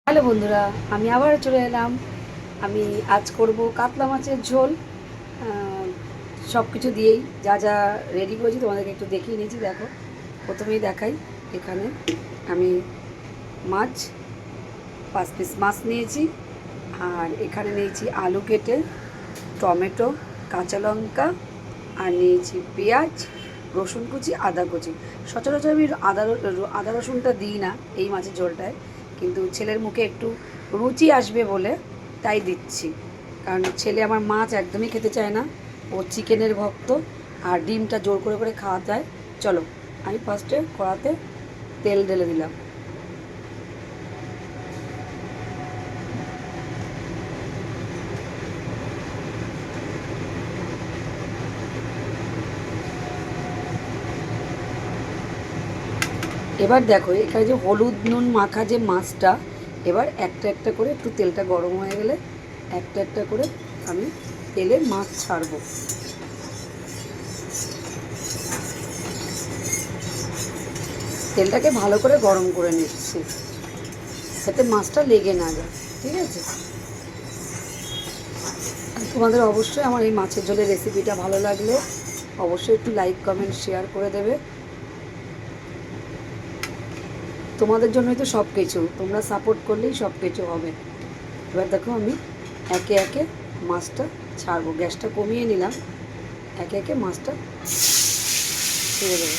Hello বন্ধুরা, আমি আবার চলে এলাম। আমি আজ করব কাতলা মাছের ঝোল। সব কিছু দিয়েই যা যা রেডি করেছি তোমাদেরকে একটু দেখিয়ে নিয়েছি। দেখো, প্রথমেই দেখাই। এখানে আমি মাছ 5 পিস মাছ নিয়েছি। আর এখানে নিয়েছি আলু কেটে, টমেটো, কাঁচা লঙ্কা, আর নিয়েছি পেঁয়াজ, রসুন কুচি, আদা কুচি। সচরাচর আমি আদা রসুনটা দিই না এই মাছের ঝোলটায়, কিন্তু ছেলের মুখে একটু রুচি আসবে বলে তাই দিচ্ছি। কারণ ছেলে আমার মাছ একদমই খেতে চায় না, ও চিকেনের ভক্ত, আর ডিমটা জোর করে করে খাওয়া যায়। চলো, আমি ফার্স্টে কড়াতে তেল ঢেলে দিলাম। এবার দেখো, এখানে যে হলুদ নুন মাখা যে মাছটা, এবার একটা একটা করে একটু তেলটা গরম হয়ে গেলে একটা একটা করে আমি তেলে মাছ ছাড়বো। তেলটাকে ভালো করে গরম করে নিচ্ছি, যাতে মাছটা লেগে না যায়। ঠিক আছে, তোমাদের অবশ্যই আমার এই মাছের ঝোলের রেসিপিটা ভালো লাগলে অবশ্যই একটু লাইক কমেন্ট শেয়ার করে দেবে। তোমাদের জন্যই তো সব কিছু, তোমরা সাপোর্ট করলেই সব কিছু হবে। এবার দেখো, আমি একে একে মাছটা ছাড়বো। গ্যাসটা কমিয়ে নিলাম, একে একে মাছটা ছেড়ে দেবো।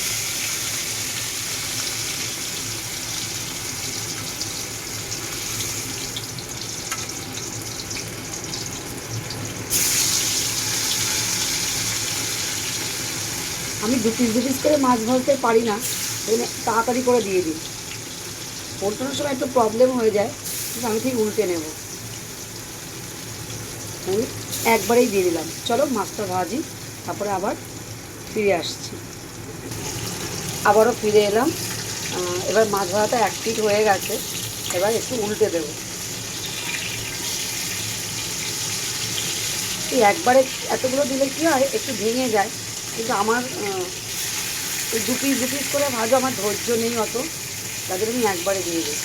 আমি দু পিস করে মাছ ভাজতে পারি না, এখানে তাড়াতাড়ি করে দিয়ে দিই। ওল্টানোর সময় একটু প্রবলেম হয়ে যায়, কিন্তু আমি ঠিক উল্টে নেব। আমি একবারেই দিয়ে দিলাম। চলো মাছটা ভাজি, তারপরে আবার ফিরে আসছি। আবারও ফিরে এলাম। এবার মাছ ভাজাটা 1 পিঠ হয়ে গেছে, এবার একটু উল্টে দেবো। এই একবারে এতগুলো দিলে কী হয়, একটু ভেঙে যায়, কিন্তু আমার এই দু পিস করে ভাজা আমার ধৈর্য নেই অত, তাদের আমি একবারে দিয়ে দিই।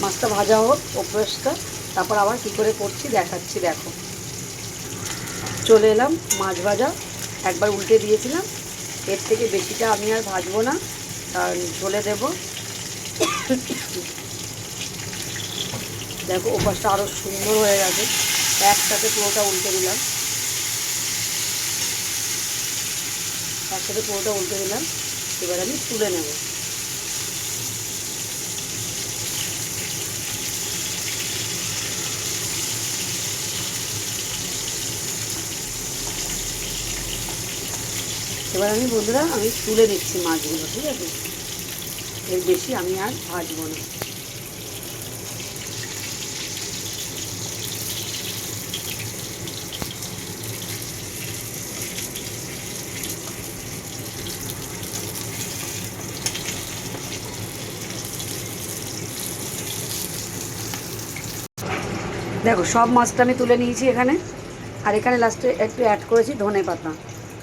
মাছটা ভাজা হোক ওপরটা, তারপর আবার কী করে করছি দেখাচ্ছি। দেখো, চলে এলাম মাছ ভাজা, একবার উল্টে দিয়েছিলাম, এর থেকে বেশিটা আমি আর ভাজবো না, কারণ ঝোলে দেবো। দেখো, ওপাশটা আরও সুন্দর হয়ে গেছে। একসাথে পুরোটা উল্টে দিলাম, একসাথে পুরোটা উল্টে দিলাম। এবার আমি তুলে নেব। এবার আমি বন্ধুরা আমি তুলে নিচ্ছি মাছগুলো। ঠিক আছে, এর বেশি আমি আর ভাজবো না। দেখো, সব মাছটা আমি তুলে নিয়েছি এখানে। আর এখানে লাস্টে একটু অ্যাড করেছি ধনে পাতা।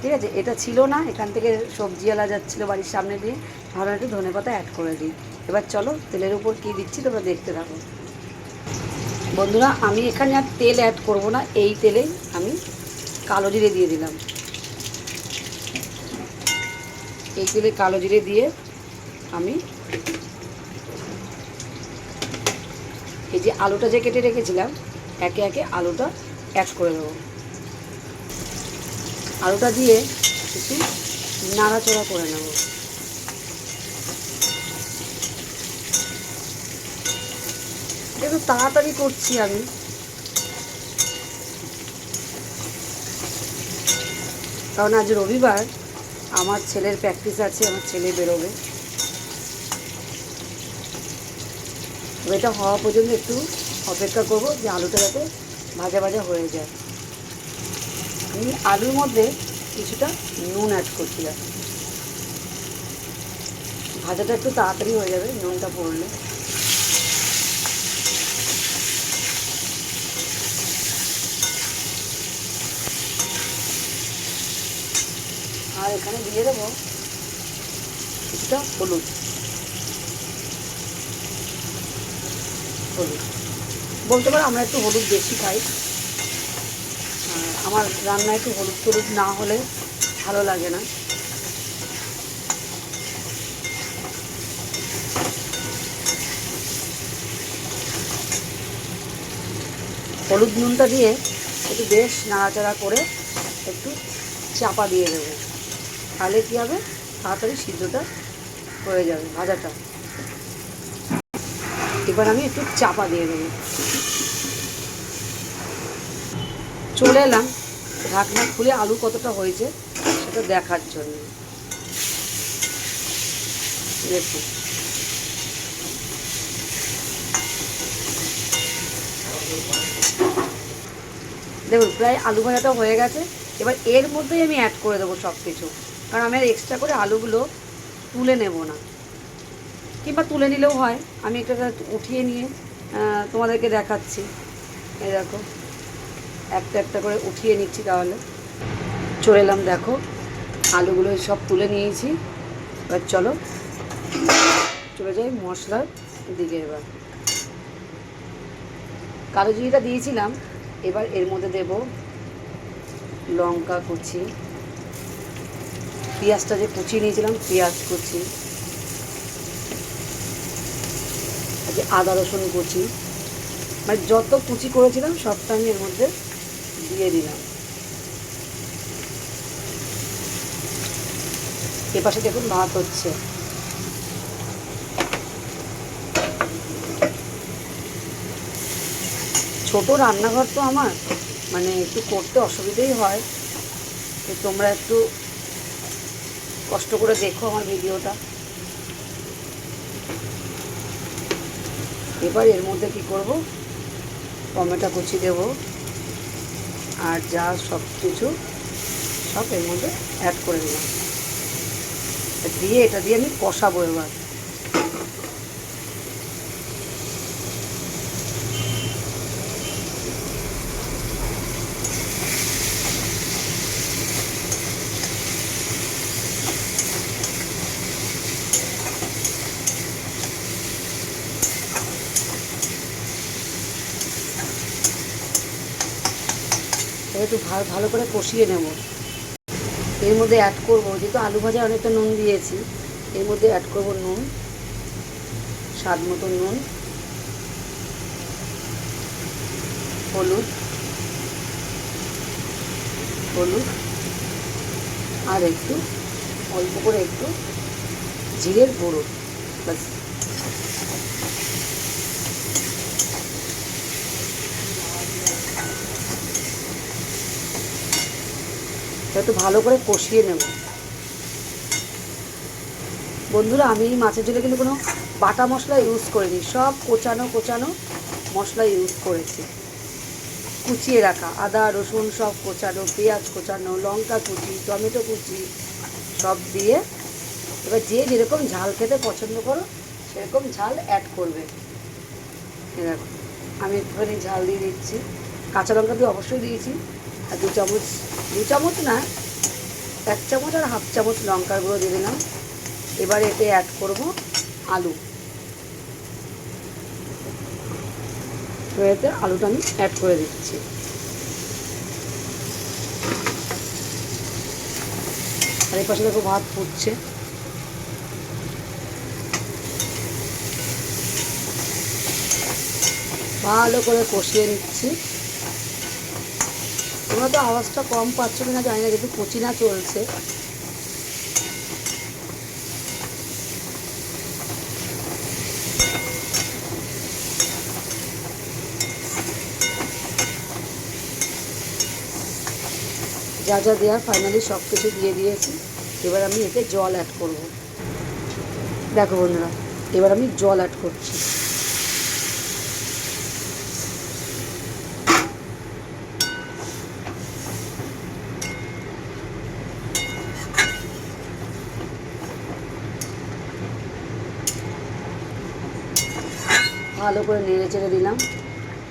ঠিক আছে, এটা ছিল না, এখান থেকে সবজিওয়ালা যাচ্ছিলো বাড়ির সামনে দিয়ে, ভালো একটু ধনে পাতা অ্যাড করে দিই। এবার চলো তেলের উপর কী দিচ্ছি তোমরা দেখতে থাকো। বন্ধুরা, আমি এখানে আর তেল অ্যাড করব না, এই তেলেই আমি কালো জিরে দিয়ে দিলাম। এই তেলে কালো জিরে দিয়ে আমি এই যে আলুটা যে কেটে রেখেছিলাম, একে একে আলুটা অ্যাড করে দেবো। আলুটা দিয়ে একটু নাড়াচড়া করে নেব। একটু তাড়াতাড়ি করছি আমি, কারণ আজ রবিবার, আমার ছেলের প্র্যাকটিস আছে, আমার ছেলে বেরোবে। এটা হওয়া পর্যন্ত একটু অপেক্ষা করব, যে আলুটা যাতে ভাজা ভাজা হয়ে যায়। আমি আলুর মধ্যে কিছুটা নুন অ্যাড করছিলাম, ভাজাটা একটু তাড়াতাড়ি হয়ে যাবে নুনটা পড়লে। আর এখানে দিয়ে দেবো কিছুটা হলুদ, হলুদ বলতে পারো আমরা একটু হলুদ বেশি খাই, আমার রান্নায় একটু হলুদ টলুদ না হলে ভালো লাগে না। হলুদ নুনটা দিয়ে একটু বেশ নাড়াচাড়া করে একটু চাপা দিয়ে দেবো, তাহলে কী হবে, তাড়াতাড়ি সিদ্ধটা হয়ে যাবে ভাজাটা। এবার আমি একটু চাপা দিয়ে দেবো। চলে এলাম ঢাকনা খুলে আলু কতটা হয়েছে সেটা দেখার জন্য। দেখুন দেখুন প্রায় আলু ভাজাটা হয়ে গেছে। এবার এর মধ্যেই আমি অ্যাড করে দেবো সব কিছু, কারণ আমি আর এক্সট্রা করে আলুগুলো তুলে নেব না, কিংবা তুলে নিলেও হয়। আমি একটা উঠিয়ে নিয়ে তোমাদেরকে দেখাচ্ছি। এই দেখো একটা একটা করে উঠিয়ে নিচ্ছি। তাহলে চলে এলাম, দেখো আলুগুলো সব তুলে নিয়েছি। এবার চলো চলে যাই মশলার দিকে। এবার কালো জিরাটা দিয়েছিলাম, এবার এর মধ্যে দেব লঙ্কা কুচি, পেঁয়াজটা যে কুচিয়ে নিয়েছিলাম পেঁয়াজ কুচি, আদা রসুন কুচি, মানে যত কুচি করেছিলাম সবটা আমি এর মধ্যে দিয়ে দিলাম। এপাশে দেখুন ভাত হচ্ছে। ছোট রান্নাঘর তো আমার, মানে একটু করতে অসুবিধেই হয়, তো তোমরা একটু কষ্ট করে দেখো আমার ভিডিওটা। এবার এর মধ্যে কি করব, টমেটো কুচি দেব, আর যা সব কিছু সব এর মধ্যে অ্যাড করে দিলাম। দিয়ে এটা দিয়ে আমি কষাবো। এবার একটু ভালো করে কষিয়ে নেব। এর মধ্যে অ্যাড করব, যেহেতু আলু ভাজা অনেকটা নুন দিয়েছি, এর মধ্যে অ্যাড করব নুন, স্বাদ মতো নুন, হলুদ, হলুদ আর একটু অল্প করে একটু জিরের গুঁড়ো, বাস। একটু ভালো করে কষিয়ে নেব। বন্ধুরা আমি এই মাছের ঝোলে কিন্তু কোনো বাটা মশলা ইউজ করিনি, সব কোচানো কোচানো মশলা ইউজ করেছি। কুচিয়ে রাখা আদা রসুন সব কোচানো, পেঁয়াজ কোচানো, লঙ্কা কুচি, টমেটো কুচি সব দিয়ে। এবার যে যেরকম ঝাল খেতে পছন্দ করো সেরকম ঝাল অ্যাড করবে। দেখো আমি একটুখানি ঝাল দিয়ে দিচ্ছি, কাঁচা লঙ্কা দিয়ে অবশ্যই দিয়েছি। আর দু চামচ না, 1 চামচ আর হাফ চামচ লঙ্কার গুঁড়ো দিয়ে দিলাম। এবার এতে অ্যাড করব আলু। তো এতে আলুটা আমি অ্যাড করে দিচ্ছি। আর এই পাশে দেখো ভাত ফুটছে। ভালো করে কষিয়ে নিচ্ছি। তোমরা তো আওয়াজটা কম পাচ্ছ কিনা জানি না, কিন্তু কুচিনা চলছে। যা যা দেওয়ার ফাইনালি সব কিছু দিয়ে দিয়েছি। এবার আমি এতে জল অ্যাড করব। দেখো বন্ধুরা, এবার আমি জল অ্যাড করছি। ভালো করে নেড়ে চেড়ে দিলাম।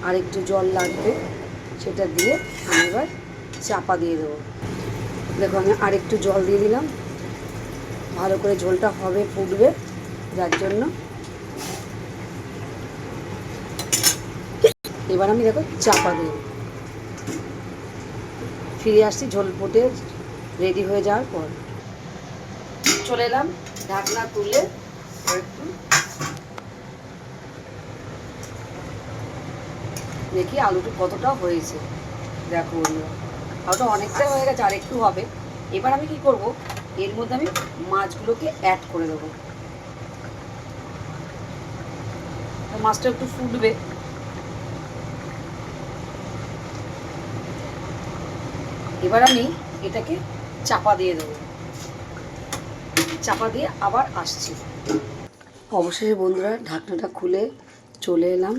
আর একটু জল লাগবে, সেটা দিয়ে আমি এবার চাপা দিয়ে দেবো। দেখো আমি আর একটু জল দিয়ে দিলাম, ভালো করে ঝোলটা হবে, ফুটবে, যার জন্য এবার আমি দেখো চাপা দিই। ফিরে আসছি ঝোল ফুটে রেডি হয়ে যাওয়ার পর। চলে এলাম ঢাকনা তুলে একটু দেখি আলুটা কতটা হয়েছে। দেখো আলুটা অনেকটাই হয়ে গেছে, আর একটু হবে। এবার আমি কি করব, এর মধ্যে আমি মাছগুলোকে অ্যাড করে দেবো। মাছটা একটু ফুটবে, এবার আমি এটাকে চাপা দিয়ে দেবো। চাপা দিয়ে আবার আসছি। অবশেষে বন্ধুরা ঢাকনাটা খুলে চলে এলাম।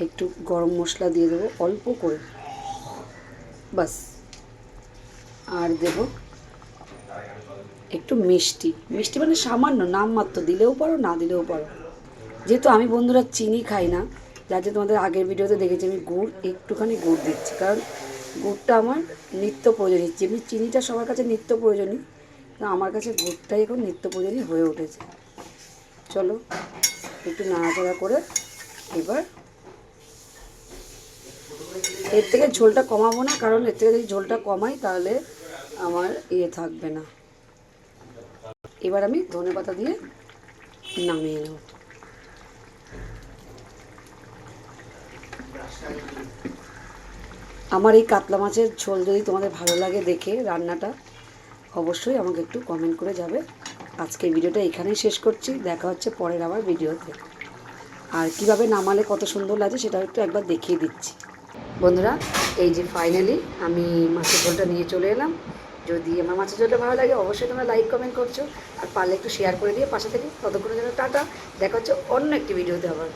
একটু গরম মশলা দিয়ে দেবো অল্প করে, বাস। আর দেব একটু মিষ্টি, মিষ্টি মানে সামান্য নামমাত্র, দিলেও পারো না দিলেও পারো। যেহেতু আমি বন্ধুরা চিনি খাই না, যার জন্য তোমাদের আগের ভিডিওতে দেখেছি আমি গুড়, একটুখানি গুড় দিচ্ছি, কারণ গুড়টা আমার নিত্য প্রয়োজনীয়। যেমনি চিনিটা সবার কাছে নিত্য প্রয়োজনীয়, আমার কাছে গুড়টাই এখন নিত্য প্রয়োজনীয় হয়ে উঠেছে। চলো একটু নাড়াচাড়া করে এবার এর থেকে ঝোলটা কমাবো না, কারণ এর থেকে যদি ঝোলটা কমাই তাহলে আমার থাকবে না। এবার আমি ধনেপাতা দিয়ে নামিয়ে নেব। আমার এই কাতলা মাছের ঝোল যদি তোমাদের ভালো লাগে দেখে রান্নাটা, অবশ্যই আমাকে একটু কমেন্ট করে যাবে। আজকের ভিডিওটা এখানেই শেষ করছি, দেখা হচ্ছে পরের আবার ভিডিওতে। আর কিভাবে নামালে কত সুন্দর লাগে সেটা একটু একবার দেখিয়ে দিচ্ছি। বন্ধুরা এই যে ফাইনালি আমি মাছের ঝোলটা নিয়ে চলে এলাম। যদি আমার মাছের ঝোলটা ভালো লাগে অবশ্যই তোমরা লাইক কমেন্ট করছো, আর পারলে একটু শেয়ার করে দিয়ে পাশে থেকে। ততক্ষণের জন্য টাটা, দেখা হচ্ছে অন্য একটি ভিডিওতে আবার।